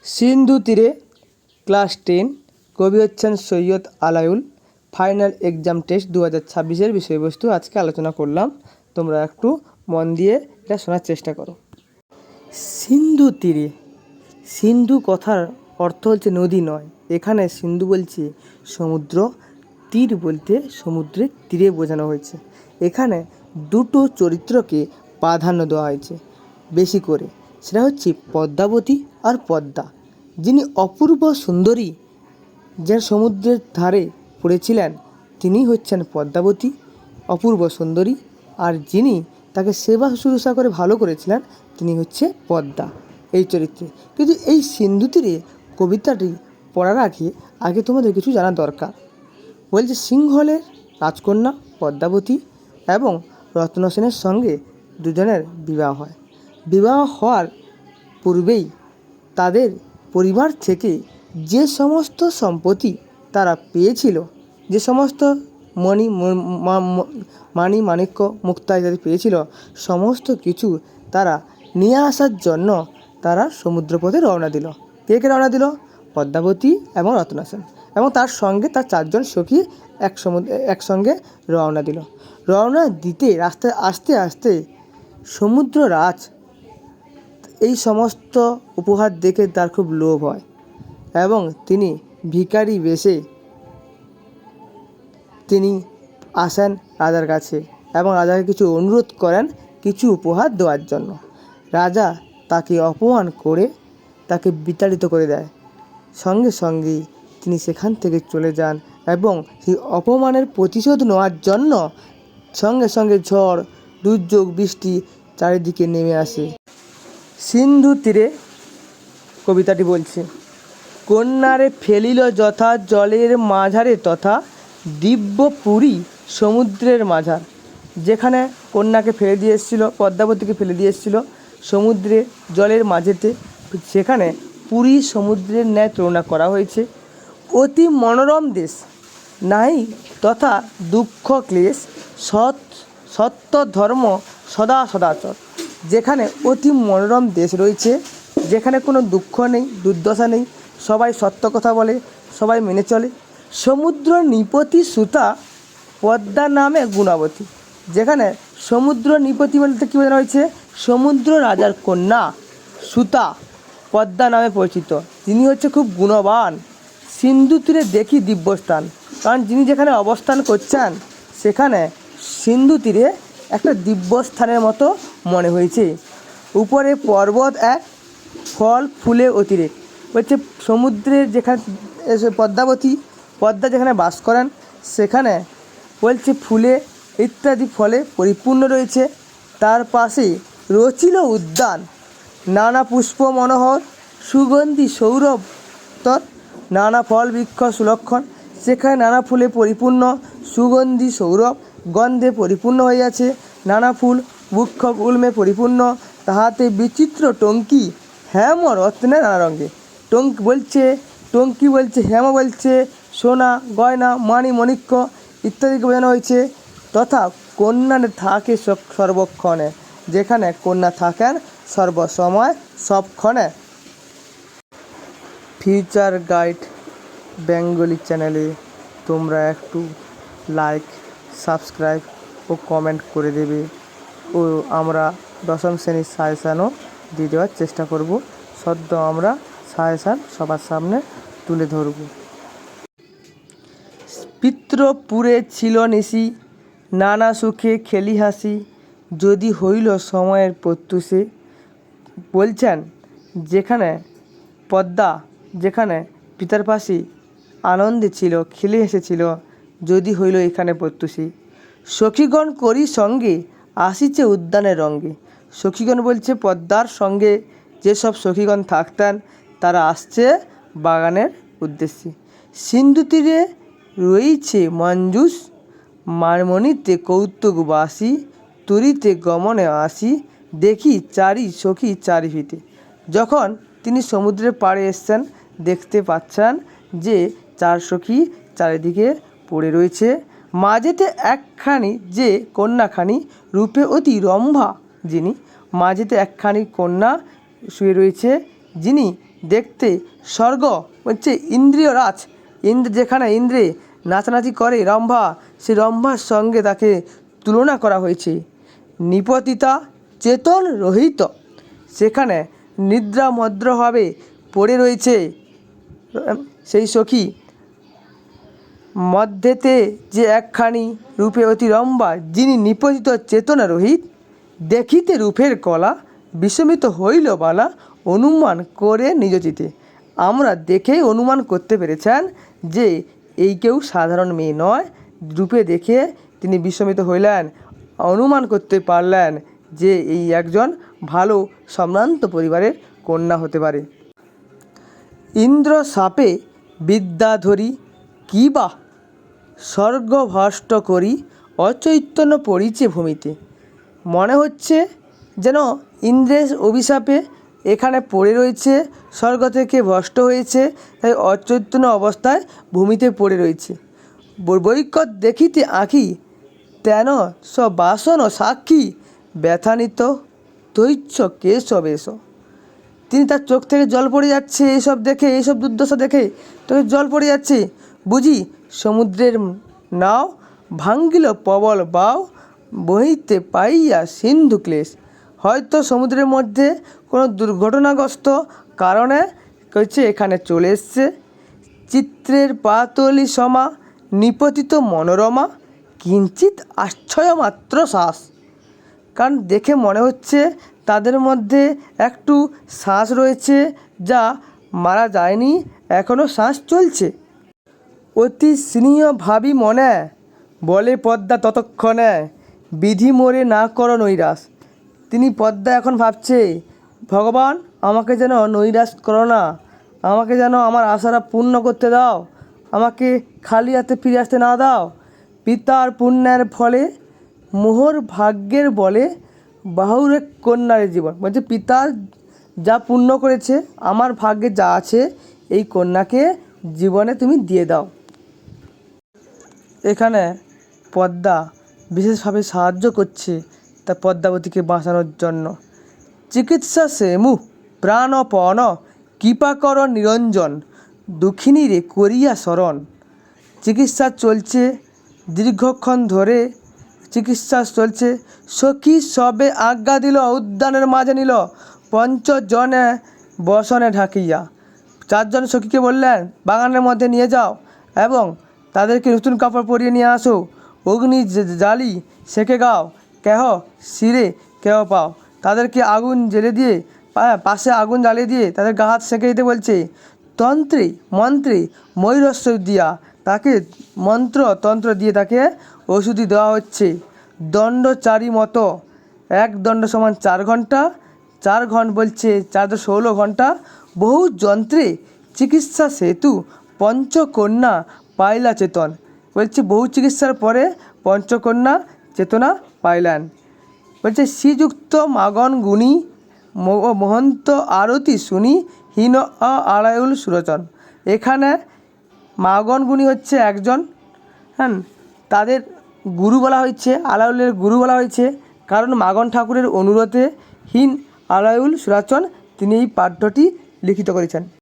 সিন্ধু তীরে ক্লাস 10 কবি হচ্ছেন Syed Alaol. Final exam test 2026-এর বিষয়বস্তু আজকে আলোচনা করলাম। তোমরা একটু মন দিয়ে এটা শোনার চেষ্টা করো। সিন্ধু তীরে, সিন্ধু কথার অর্থ হচ্ছে নদী নয়, এখানে সিন্ধু বলছে সমুদ্র, তীর বলতে সমুদ্রের তীরে বোঝানো হয়েছে। এখানে দুটো চরিত্রকে প্রাধান্য দেওয়া হয়েছে বেশি করে, সেটা হচ্ছে পদ্মাবতী আর পদ্মা। যিনি অপূর্ব সুন্দরী, যে সমুদ্রের ধারে পড়েছিলেন, তিনি হচ্ছেন পদ্মাবতী, অপূর্ব সুন্দরী। আর যিনি তাকে সেবা শুশ্রূষা করে ভালো করেছিলেন, তিনি হচ্ছে পদ্মা এই চরিত্রে। কিন্তু এই সিন্ধু তীরে কবিতাটি পড়ার আগে তোমাদের কিছু জানা দরকার। বলছে সিংহলের রাজকন্যা পদ্মাবতী এবং রত্ন সেনের সঙ্গে দুজনের বিবাহ হয়। বিবাহ হওয়ার পূর্বেই তাদের পরিবার থেকে যে সমস্ত সম্পত্তি তারা পেয়েছিল, যে সমস্ত মাণি মাণিক্য মুক্তা ইত্যাদি পেয়েছিল, সমস্ত কিছু তারা নিয়ে আসার জন্য তারা সমুদ্রপথে রওনা দিল। কে কে রওনা দিল? পদ্মাবতী এবং রত্না সেন এবং তার সঙ্গে তার 4 জন সখী একসঙ্গে রওনা দিল। রওনা দিতে রাস্তায় আস্তে আস্তে সমুদ্ররাজ এই সমস্ত উপহার দেখে তার খুব লোভ হয় এবং তিনি ভিখারি বেশে তিনি আসেন রাজার কাছে এবং রাজাকে কিছু অনুরোধ করেন কিছু উপহার দেওয়ার জন্য। রাজা তাকে অপমান করে তাকে বিতাড়িত করে দেয়। সঙ্গে সঙ্গেই তিনি সেখান থেকে চলে যান এবং সেই অপমানের প্রতিশোধ নেওয়ার জন্য সঙ্গে সঙ্গে ঝড়, দুর্যোগ, বৃষ্টি চারিদিকে নেমে আসে। সিন্ধু তীরে কবিতাটি বলছে, কন্যারে ফেলিল যথা জলের মাঝারে তথা দিব্যপুরী সমুদ্রের মাঝার। যেখানে কন্যাকে ফেলে দিয়ে এসেছিল, পদ্মাবতীকে ফেলে দিয়ে এসেছিল সমুদ্রে জলের মাঝেতে, সেখানে পুরী সমুদ্রের ন্যায় তুলনা করা হয়েছে। অতি মনোরম দেশ নাই তথা দুঃখ ক্লেশ, সত্য ধর্ম সদা সদাচর। যেখানে অতি মনোরম দেশ রয়েছে, যেখানে কোনো দুঃখ নেই, দুর্দশা নেই, সবাই সত্য কথা বলে, সবাই মেনে চলে। সমুদ্র নিপতি সুতা পদ্মা নামে গুণাবতী। যেখানে সমুদ্র নিপতি বলতে কী বোঝানো হয়েছে? সমুদ্র রাজার কন্যা সুতা পদ্মা নামে পরিচিত, যিনি হচ্ছে খুব গুণবান। সিন্ধু তীরে দেখি দিব্যস্থান, কারণ যিনি যেখানে অবস্থান করছেন সেখানে সিন্ধু তীরে একটা দিব্যস্থানের মতো মনে হয়েছে। উপরে পর্বত এক, ফল ফুলে অতিরেক। বলছে সমুদ্রের যেখানে পদ্মা যেখানে বাস করেন, সেখানে বলছে ফুলে ইত্যাদি ফলে পরিপূর্ণ রয়েছে। তার পাশে রচিল উদ্যান, নানা পুষ্প মনোহর, সুগন্ধি সৌরভ তৎ, নানা ফল বৃক্ষ সুলক্ষণ। সেখানে নানা ফুলে পরিপূর্ণ, সুগন্ধি সৌরভ গন্ধে পরিপূর্ণ হয়ে আছে। নানা ফুল বৃক্ষ গুল্মে পরিপূর্ণ, তাহাতে বিচিত্র টঙ্কি হেম রত্নে নানা রঙে। টঙ্কি বলছে হেম বলছে সোনা গয়না মাণি মণিক্য ইত্যাদিকে বোঝানো হয়েছে। তথা কন্যা থাকে সর্বক্ষণে, যেখানে কন্যা থাকেন সর্বসময় সবক্ষণে। ফিউচার গাইড বেঙ্গলি চ্যানেলে তোমরা একটু লাইক, সাবস্ক্রাইব ও কমেন্ট করে দেবে ও আমরা 10ম শ্রেণীর সাজেশানও দিয়ে দেওয়ার চেষ্টা করব। সদ্য আমরা সাজেশান সবার সামনে তুলে ধরব। পিতৃপুরে ছিল নিশি, নানা সুখে খেলি হাসি, যদি হইল সময়ের প্রত্যুষে। বলছেন যেখানে পদ্মা, যেখানে পিতার পাশে আনন্দে ছিল, খেলে এসেছিল, যদি হইল এখানে প্রত্যুষে। সখীগণ করি সঙ্গে আসিছে উদ্যানের রঙ্গে। সখীগণ বলছে পদ্মার সঙ্গে যেসব সখীগণ থাকতেন তারা আসছে বাগানের উদ্দেশ্যে। সিন্ধু তীরে রয়েছে মঞ্জুস, মারমণিতে কৌতুক বাসি, তুরিতে গমনে আসি, দেখি চারি সখী চারিভিতে। যখন তিনি সমুদ্রের পাড়ে এসছেন, দেখতে পাচ্ছেন যে 4 সখী চারিদিকে পড়ে রয়েছে। মাঝেতে একখানি যে কন্যাখানি রূপে অতি রম্ভা, যিনি মাঝেতে একখানি কন্যা শুয়ে রয়েছে, যিনি দেখতে স্বর্গ হচ্ছে ইন্দ্রিয়রাজ। যেখানে ইন্দ্রে নাচানাচি করে রম্ভা, সেই রম্ভার সঙ্গে তাকে তুলনা করা হয়েছে। নিপতিতা চেতন রহিত, সেখানে নিদ্রামদ্রভাবে পড়ে রয়েছে সেই সখী। মধ্যেতে যে একখানি রূপে অতি রম্ভা, যিনি নিপতিত চেতনা রহিত, দেখিতে রূপের কলা, বিস্মিত হইল বালা অনুমান করে নিজ চিতে। আমরা দেখেই অনুমান করতে পেরেছেন যে এই কেউ সাধারণ মেয়ে নয়। রূপে দেখে তিনি বিস্মিত হইলেন, অনুমান করতে পারলেন যে এই একজন ভালো সম্ভ্রান্ত পরিবারের কন্যা হতে পারে। ইন্দ্র শাপে বিদ্যাধরী, কি বা স্বর্গভ্রষ্ট করি, অচৈতন্য পড়িছে ভূমিতে। মনে হচ্ছে যেন ইন্দ্রের অভিশাপে এখানে পড়ে রয়েছে, স্বর্গ থেকে ভ্রষ্ট হয়েছে, তাই অচৈতন্য অবস্থায় ভূমিতে পড়ে রয়েছে। বৈকট দেখিতে আঁখি, তেন সবাসন সাক্ষী, ব্যথানিত তৈচ্ছ কেশবেশ। তিনি তার চোখ থেকে জল পড়ে যাচ্ছে এইসব দেখে, এইসব দুর্দশা দেখে তোকে জল পড়ে যাচ্ছে। বুঝি সমুদ্রের নাও, ভাঙ্গিল প্রবল বাও, বহিতে পাইয়া সিন্ধু ক্লেশ। হয়তো সমুদ্রের মধ্যে কোনো দুর্ঘটনাগ্রস্ত কারণে হচ্ছে এখানে চলে এসছে। চিত্রের পাতলি সমা, নিপতিত মনোরমা, কিঞ্চিত আশ্চর্য মাত্র শ্বাস। কারণ দেখে মনে হচ্ছে তাদের মধ্যে একটু শ্বাস রয়েছে, যা মারা যায়নি, এখনও শ্বাস চলছে। অতি স্নেহ ভাবি মনে, বলে পদ্মা ততক্ষণে, বিধি মোরে না করো নৈরাশ। তিনি পদ্মা এখন ভাবছে, ভগবান আমাকে যেন নৈরাশ করো না, আমাকে যেন আমার আশারা পূর্ণ করতে দাও, আমাকে খালি হাতে ফিরে আসতে না দাও। পিতার পুণ্যের ফলে, মোহর ভাগ্যের বলে, বাহুরে কন্যার জীবন। বলছে পিতার যা পুণ্য করেছে, আমার ভাগ্যে যা আছে, এই কন্যাকে জীবনে তুমি দিয়ে দাও। এখানে পদ্মা বিশেষভাবে সাহায্য করছে তা পদ্মাবতীকে বাঁচানোর জন্য। চিকিৎসা সেমু প্রাণপণ, কৃপাকর নিরঞ্জন, দুঃখিনী রে করিয়া শরণ। চিকিৎসা চলছে দীর্ঘক্ষণ ধরে, চিকিৎসা চলছে। সখী সবে আজ্ঞা দিল, উদ্যানের মাঝে নিল, পঞ্চজনে বসনে ঢাকিয়া। চারজন সখীকে বললেন বাগানের মধ্যে নিয়ে যাও এবং তাদেরকে নতুন কাপড় পরিয়ে নিয়ে আসো। অগ্নি জ্বালি সেঁকে গাও, কেহ শিরে কেহ পাও। তাদেরকে আগুন জ্বেলে দিয়ে, পাশে আগুন জ্বালিয়ে দিয়ে তাদের গা হাত সেঁকে দিতে বলছে। তন্ত্রে মন্ত্রে ময়ূরস্ব দিয়া তাকে তন্ত্র দিয়ে তাকে ওষুধি দেওয়া হচ্ছে। দণ্ড চারি মতো, এক দণ্ড সমান 4 ঘন্টা, 4 ঘন্টা বলছে 4 × 16 ঘন্টা। বহু যন্ত্রে চিকিৎসা সেতু, পঞ্চকন্যা পাইলা চেতন। বলছে বহু চিকিৎসার পরে পঞ্চকন্যা চেতনা পাইলেন। বলছে শ্রীযুক্ত মাগন গুণী, মহন্ত আরতি শুনি, হীন আড়ায়ুল সুরচন। এখানে মাগন গুণী হচ্ছে একজন, তাদের গুরু বলা হয়েছে, আলাউলের গুরু বলা হয়েছে, কারণ মাগন ঠাকুরের অনুরোধে হীন আলাউল সুরাচন তিনি এই পাঠ্যটি লিখিত করেছেন।